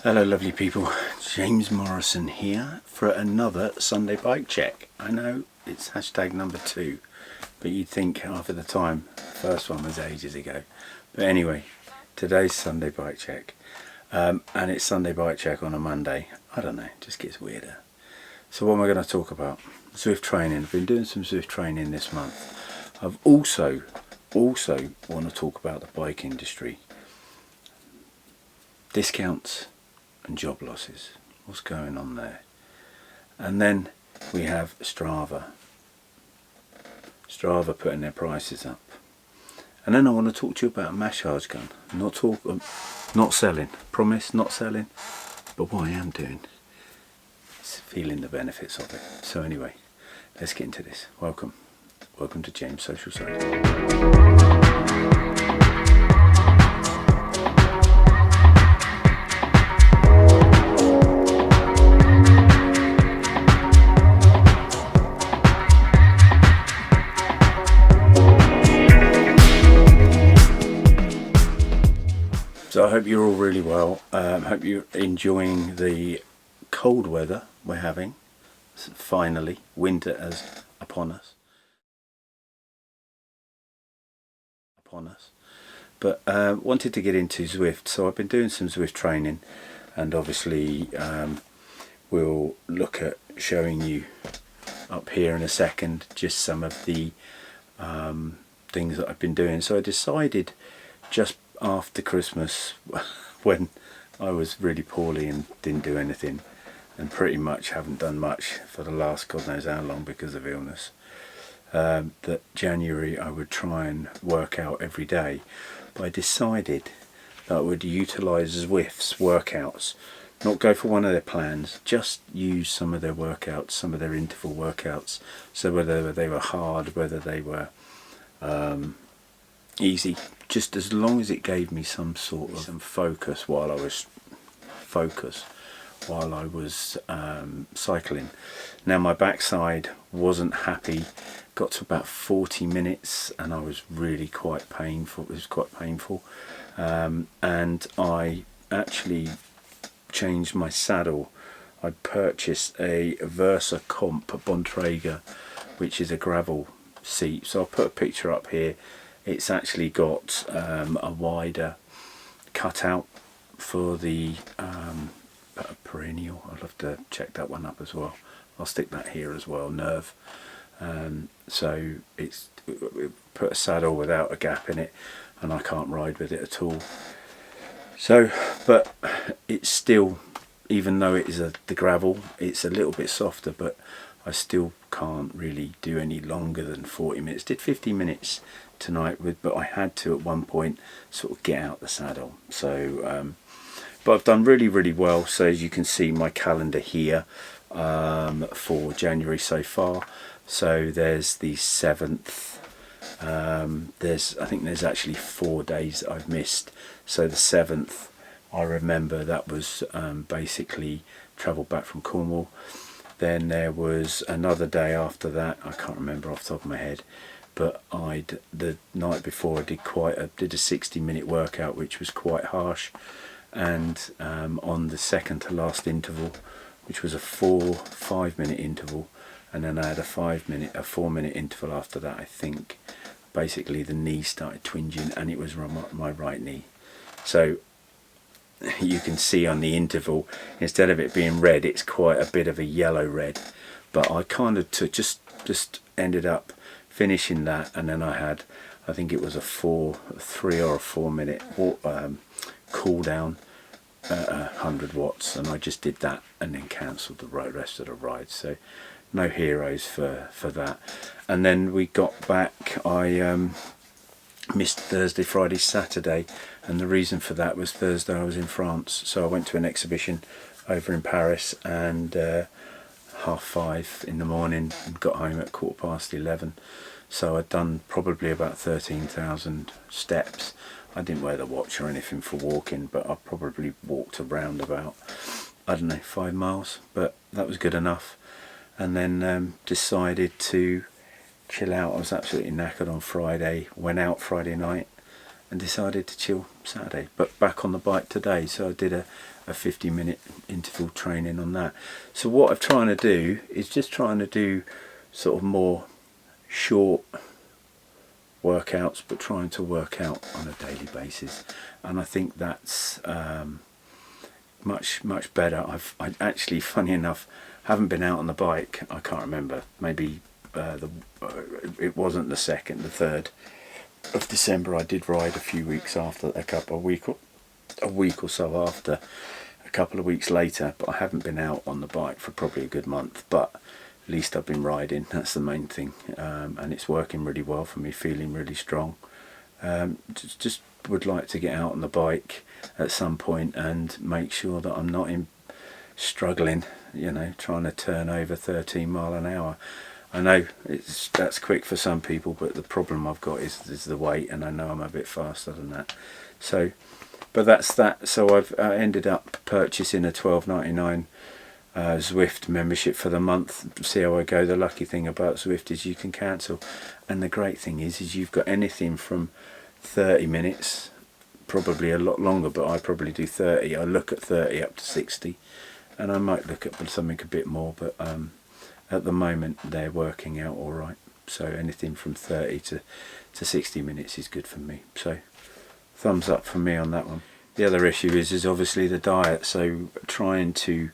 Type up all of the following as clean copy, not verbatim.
Hello lovely people, James Morrison here for another Sunday bike check. I know it's hashtag number 2, but you'd think half of the time the first one was ages ago. But anyway, today's Sunday bike check, and it's Sunday bike check on a Monday. I don't know, it just gets weirder. So what am I going to talk about? Zwift training. I've been doing some Zwift training this month. I've also want to talk about the bike industry. Discounts and job losses. What's going on there? And then we have Strava putting their prices up. And then I want to talk to you about a massage gun. Not selling. Promise, not selling. But what I am doing is feeling the benefits of it. So anyway, let's get into this. Welcome to James Social Side. So I hope you're all really well. Hope you're enjoying the cold weather we're having. Finally, winter is upon us. But wanted to get into Zwift, so I've been doing some Zwift training, and obviously we'll look at showing you up here in a second just some of the things that I've been doing. So I decided just after Christmas, when I was really poorly and didn't do anything, and pretty much haven't done much for the last God knows how long because of illness, that January I would try and work out every day. But I decided that I would utilise Zwift's workouts, not go for one of their plans, just use some of their workouts, some of their interval workouts. So whether they were hard, whether they were easy, just as long as it gave me some sort of focus while I was cycling. Now my backside wasn't happy, got to about 40 minutes and I was really quite painful. It was quite painful, and I actually changed my saddle. I purchased a Versa Comp Bontrager, which is a gravel seat. So I'll put a picture up here. It's actually got a wider cutout for the perennial. I'll have to check that one up as well. I'll stick that here as well, nerve. So it's put a saddle without a gap in it, and I can't ride with it at all. So, but it's still, even though it is the gravel, it's a little bit softer, but I still can't really do any longer than 40 minutes. Did 50 minutes tonight, but I had to at one point sort of get out the saddle. So but I've done really well. So as you can see my calendar here for January so far, so there's the 7th, I think there's actually 4 days that I've missed. So the 7th, I remember that was basically travelled back from Cornwall. Then there was another day after that, I can't remember off the top of my head, but the night before I did a 60-minute workout, which was quite harsh, and on the second to last interval, which was a 5-minute interval, and then I had a 4-minute interval after that. I think basically the knee started twinging, and it was my right knee. So you can see on the interval, instead of it being red, it's quite a bit of a yellow red. But I kind of just ended up finishing that, and then I had, I think it was a 3 or 4 minute cool down at 100 watts, and I just did that and then cancelled the rest of the ride. So no heroes for that. And then we got back, I missed Thursday, Friday, Saturday, and the reason for that was Thursday I was in France. So I went to an exhibition over in Paris, and 5:30 in the morning, and got home at 11:15. So I'd done probably about 13,000 steps. I didn't wear the watch or anything for walking, but I probably walked around about, I don't know, 5 miles, but that was good enough. And then decided to chill out. I was absolutely knackered on Friday, went out Friday night, and decided to chill Saturday, but back on the bike today. So I did a 50-minute interval training on that. So what I'm trying to do is just trying to do sort of more short workouts, but trying to work out on a daily basis, and I think that's much better. I actually, funny enough, haven't been out on the bike. I can't remember. Maybe it wasn't the 2nd, the 3rd of December. I did ride a few weeks after, a week or so after, a couple of weeks later, but I haven't been out on the bike for probably a good month. But at least I've been riding. That's the main thing, and it's working really well for me. Feeling really strong. Just would like to get out on the bike at some point and make sure that I'm not struggling, trying to turn over 13 mile an hour. I know that's quick for some people, but the problem I've got is the weight, and I know I'm a bit faster than that. So, but that's that. So I've ended up purchasing a $12.99 Zwift membership for the month. See how I go. The lucky thing about Zwift is you can cancel, and the great thing is you've got anything from 30 minutes, probably a lot longer, but I probably do 30. I look at 30 up to 60, and I might look at something a bit more, but at the moment they're working out all right. So anything from 30 to 60 minutes is good for me. So thumbs up for me on that one. The other issue is obviously the diet. So trying to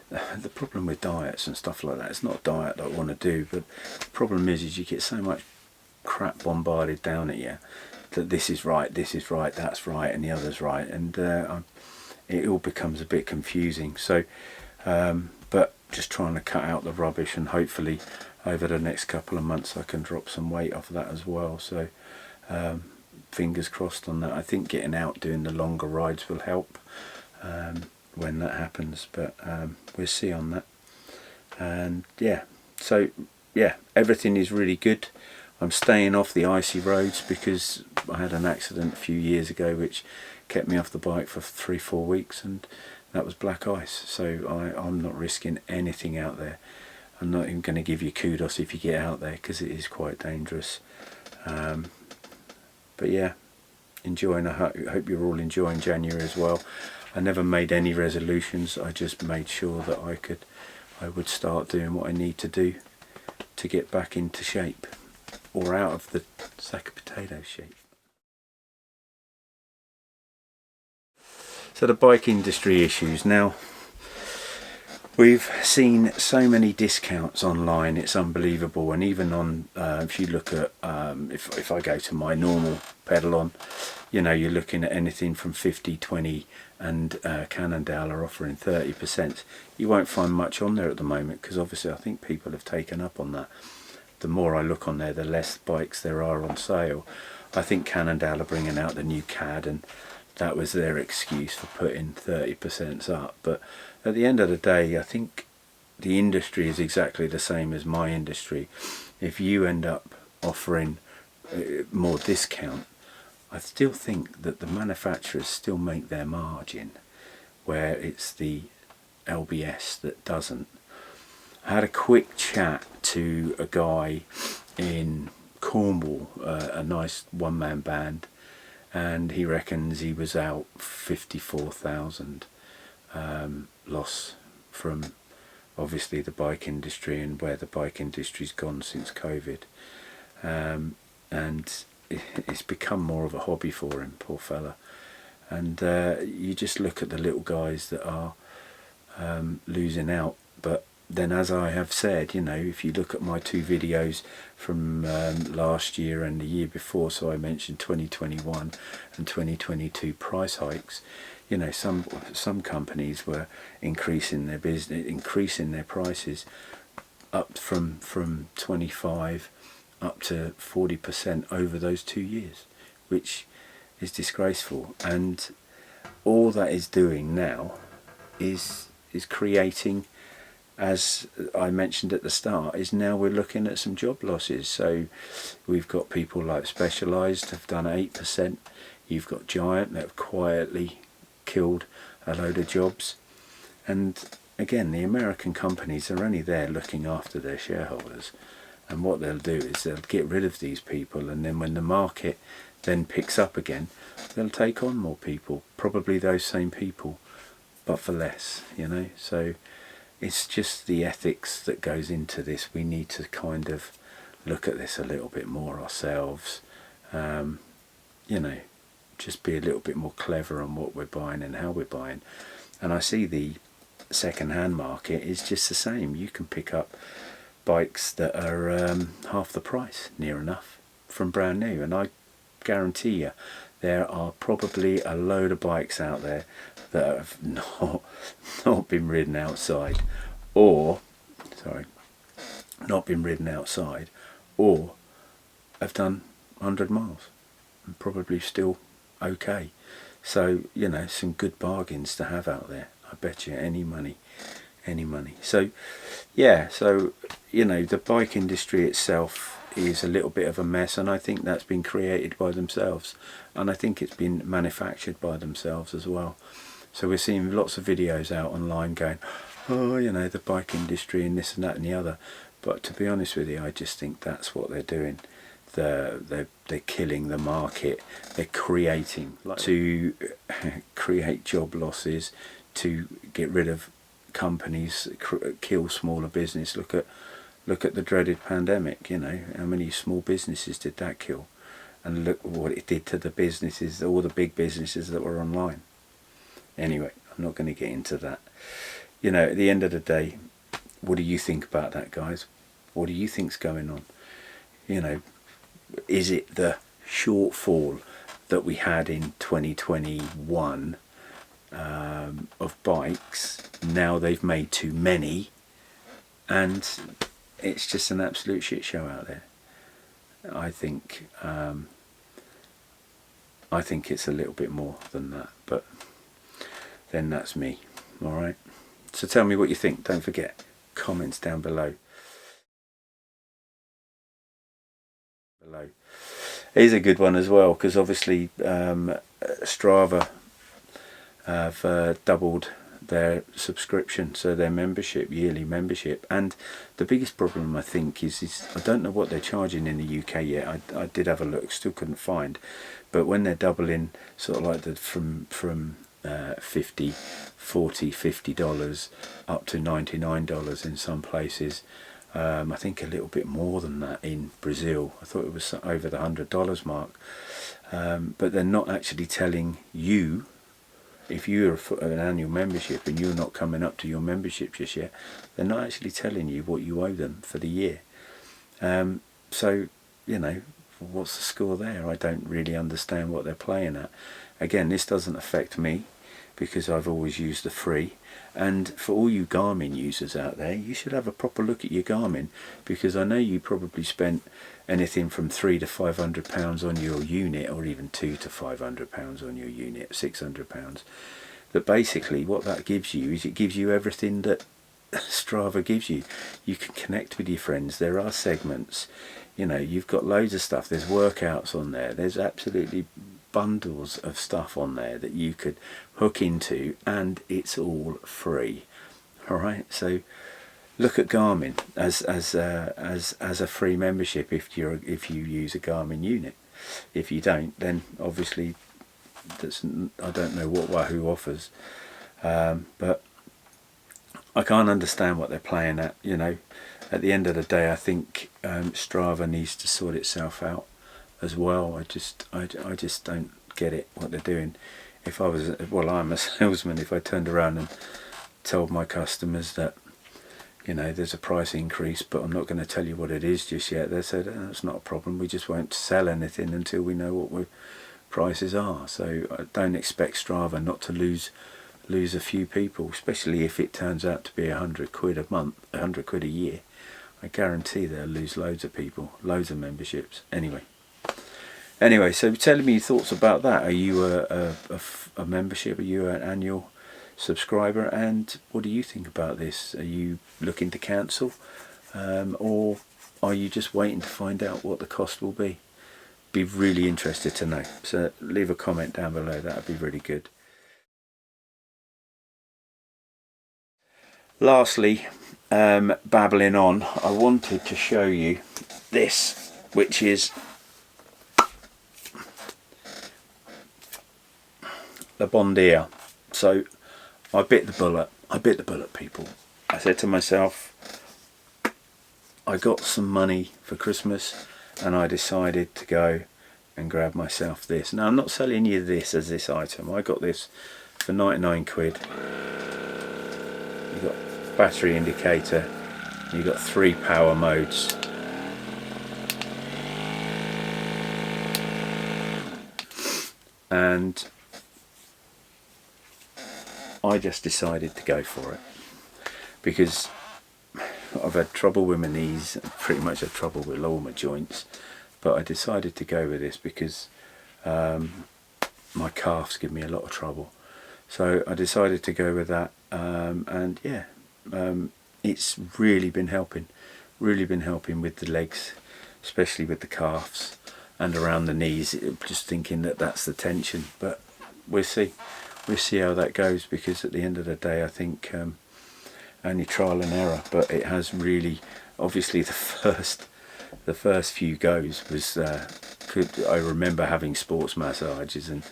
the problem with diets and stuff like that, it's not a diet that I want to do, but the problem is you get so much crap bombarded down at you that this is right, that's right, and the other's right, and it all becomes a bit confusing. So but just trying to cut out the rubbish, and hopefully over the next couple of months I can drop some weight off of that as well. So fingers crossed on that. I think getting out doing the longer rides will help when that happens, but we'll see on that. And yeah, so yeah, everything is really good. I'm staying off the icy roads because I had an accident a few years ago which kept me off the bike for 3-4 weeks, and that was black ice. So I'm not risking anything out there. I'm not even going to give you kudos if you get out there, because it is quite dangerous. But yeah, enjoying. I hope you're all enjoying January as well. I never made any resolutions. I just made sure that I would start doing what I need to do to get back into shape, or out of the sack of potatoes shape. So the bike industry issues. Now, we've seen so many discounts online, it's unbelievable. And even on, if you look at, if I go to my normal pedal on, you're looking at anything from 50, 20, and Cannondale are offering 30%. You won't find much on there at the moment, because obviously I think people have taken up on that. The more I look on there, the less bikes there are on sale. I think Cannondale are bringing out the new CAD, and that was their excuse for putting 30% up. But at the end of the day, I think the industry is exactly the same as my industry. If you end up offering more discount, I still think that the manufacturers still make their margin, where it's the LBS that doesn't. I had a quick chat to a guy in Cornwall, a nice one-man band, and he reckons he was out 54,000 loss from obviously the bike industry, and where the bike industry's gone since COVID, and it's become more of a hobby for him, poor fella. And you just look at the little guys that are losing out. But then, as I have said, if you look at my 2 videos from last year and the year before, so I mentioned 2021 and 2022 price hikes, some companies were increasing their business, increasing their prices up from 25 up to 40% over those 2 years, which is disgraceful. And all that is doing now is creating, as I mentioned at the start, is now we're looking at some job losses. So we've got people like Specialized have done 8%. You've got Giant that have quietly killed a load of jobs. And again, the American companies are only there looking after their shareholders. And what they'll do is they'll get rid of these people, and then when the market then picks up again, they'll take on more people, probably those same people, but for less, you know. So it's just the ethics that goes into this. We need to kind of look at this a little bit more ourselves, you know, just be a little bit more clever on what we're buying and how we're buying. And I see the second-hand market is just the same. You can pick up bikes that are half the price, near enough, from brand new, and I guarantee you there are probably a load of bikes out there that have not been ridden outside, or not been ridden outside, or have done 100 miles and probably still okay. So, you know, some good bargains to have out there. I bet you any money. So yeah, so you know, the bike industry itself is a little bit of a mess, and I think that's been created by themselves, and I think it's been manufactured by themselves as well. So we're seeing lots of videos out online going, oh, you know, the bike industry and this and that and the other. But to be honest with you, I just think that's what they're doing. They're killing the market. They're creating to create job losses, to get rid of companies, kill smaller business. Look at the dreaded pandemic. You know, how many small businesses did that kill? And look what it did to the businesses, all the big businesses that were online. Anyway, I'm not going to get into that. You know, at the end of the day, what do you think about that, guys? What do you think's going on? You know, is it the shortfall that we had in 2021 of bikes? Now they've made too many, and it's just an absolute shit show out there. I think it's a little bit more than that, but then that's me. All right. So tell me what you think. Don't forget, comments down below. Here's a good one as well, because obviously Strava have doubled their subscription, so their membership, yearly membership. And the biggest problem I think is I don't know what they're charging in the UK yet. I did have a look, still couldn't find, but when they're doubling sort of like the from $50 up to $99 in some places. I think a little bit more than that in Brazil. I thought it was over the $100 mark, but they're not actually telling you, if you're an annual membership and you're not coming up to your membership just yet, they're not actually telling you what you owe them for the year. So, you know, what's the score there? I don't really understand what they're playing at. Again, this doesn't affect me because I've always used the free. And for all you Garmin users out there, you should have a proper look at your Garmin, because I know you probably spent anything from £300 to £500 on your unit, or even £200 to £500 on your unit, £600. But basically what that gives you is it gives you everything that Strava gives you. You can connect with your friends. There are segments, you know, you've got loads of stuff. There's workouts on there. There's absolutely bundles of stuff on there that you could hook into, and it's all free. All right, so look at Garmin as a free membership if you use a Garmin unit. If you don't, then obviously I don't know what Wahoo offers, but I can't understand what they're playing at. You know, at the end of the day, I think Strava needs to sort itself out as well. I just don't get it, what they're doing. If I was, well, I'm a salesman, if I turned around and told my customers that, you know, there's a price increase, but I'm not going to tell you what it is just yet, they said, oh, that's not a problem, we just won't sell anything until we know what prices are. So I don't expect Strava not to lose a few people, especially if it turns out to be £100 a month, £100 a year. I guarantee they'll lose loads of people, loads of memberships. Anyway, so tell me your thoughts about that. Are you a membership? Are you an annual subscriber? And what do you think about this? Are you looking to cancel? Or are you just waiting to find out what the cost will be? Be really interested to know. So leave a comment down below. That would be really good. Lastly, babbling on, I wanted to show you this, which is the Rondir. So I bit the bullet. I bit the bullet, people. I said to myself, I got some money for Christmas and I decided to go and grab myself this. Now I'm not selling you this as this item. I got this for 99 quid. You've got battery indicator. You've got 3 power modes. And I just decided to go for it because I've had trouble with my knees, pretty much had trouble with all my joints, but I decided to go with this because my calves give me a lot of trouble. So I decided to go with that, and yeah, it's really been helping with the legs, especially with the calves and around the knees. Just thinking that that's the tension, but we'll see how that goes, because at the end of the day I think only trial and error, but it has really, obviously the first few goes was I remember having sports massages, and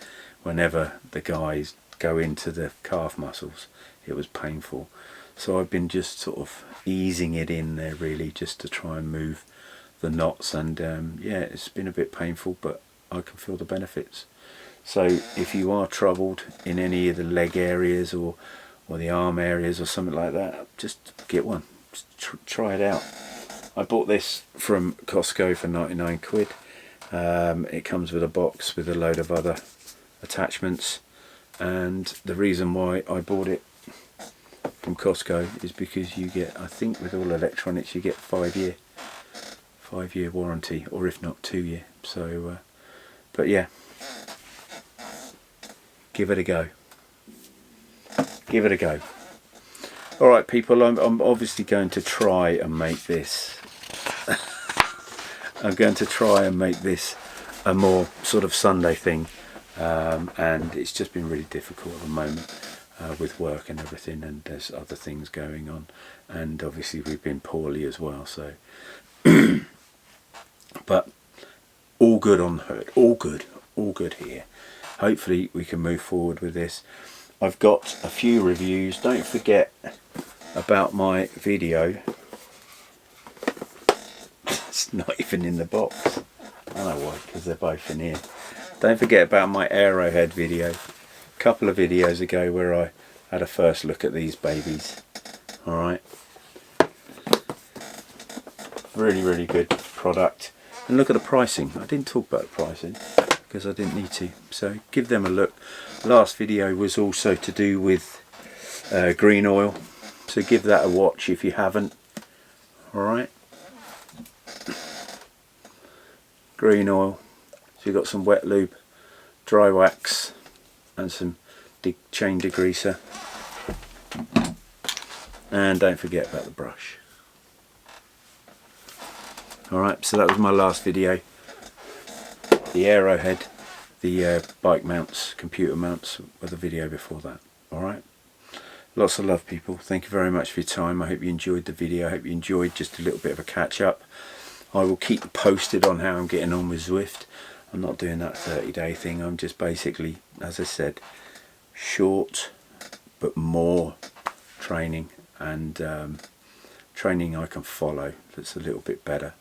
whenever the guys go into the calf muscles it was painful. So I've been just sort of easing it in there really, just to try and move the knots, and yeah, it's been a bit painful, but I can feel the benefits. So if you are troubled in any of the leg areas or the arm areas or something like that, just get one, just try it out. I bought this from Costco for 99 quid. It comes with a box with a load of other attachments, and the reason why I bought it from Costco is because you get, I think with all electronics you get 5-year warranty, or if not 2-year. So but yeah, give it a go. Give it a go. Alright people, I'm obviously going to try and make this I'm going to try and make this a more sort of Sunday thing, and it's just been really difficult at the moment with work and everything, and there's other things going on, and obviously we've been poorly as well, so but all good on the hood, all good here. Hopefully we can move forward with this. I've got a few reviews. Don't forget about my video. It's not even in the box. I know why, because they're both in here. Don't forget about my Arrowhead video. A couple of videos ago where I had a first look at these babies. Alright. Really good product. And look at the pricing. I didn't talk about the pricing because I didn't need to. So give them a look. Last video was also to do with green oil. So give that a watch if you haven't. Alright. Green oil. So you've got some wet lube, dry wax, and some chain degreaser. And don't forget about the brush. Alright, so that was my last video. The Arrowhead, the bike mounts, computer mounts, with a video before that. Alright. Lots of love people. Thank you very much for your time. I hope you enjoyed the video. I hope you enjoyed just a little bit of a catch up. I will keep posted on how I'm getting on with Zwift. I'm not doing that 30-day thing. I'm just basically, as I said, short but more training, and training I can follow that's a little bit better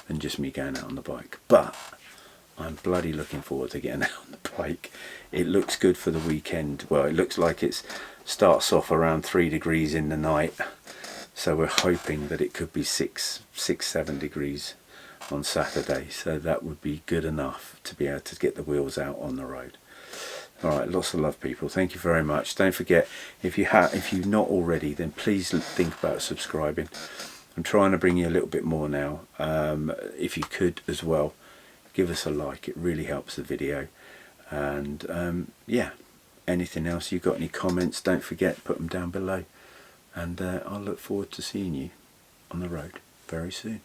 than just me going out on the bike. But I'm bloody looking forward to getting out on the bike. It looks good for the weekend. Well, it looks like it starts off around 3 degrees in the night, so we're hoping that it could be 6-7 degrees on Saturday, so that would be good enough to be able to get the wheels out on the road. Alright, lots of love people. Thank you very much. Don't forget, if you're not already, then please think about subscribing. I'm trying to bring you a little bit more now. If you could as well, give us a like. It really helps the video. And yeah, anything else, you've got any comments, don't forget, put them down below. And I'll look forward to seeing you on the road very soon.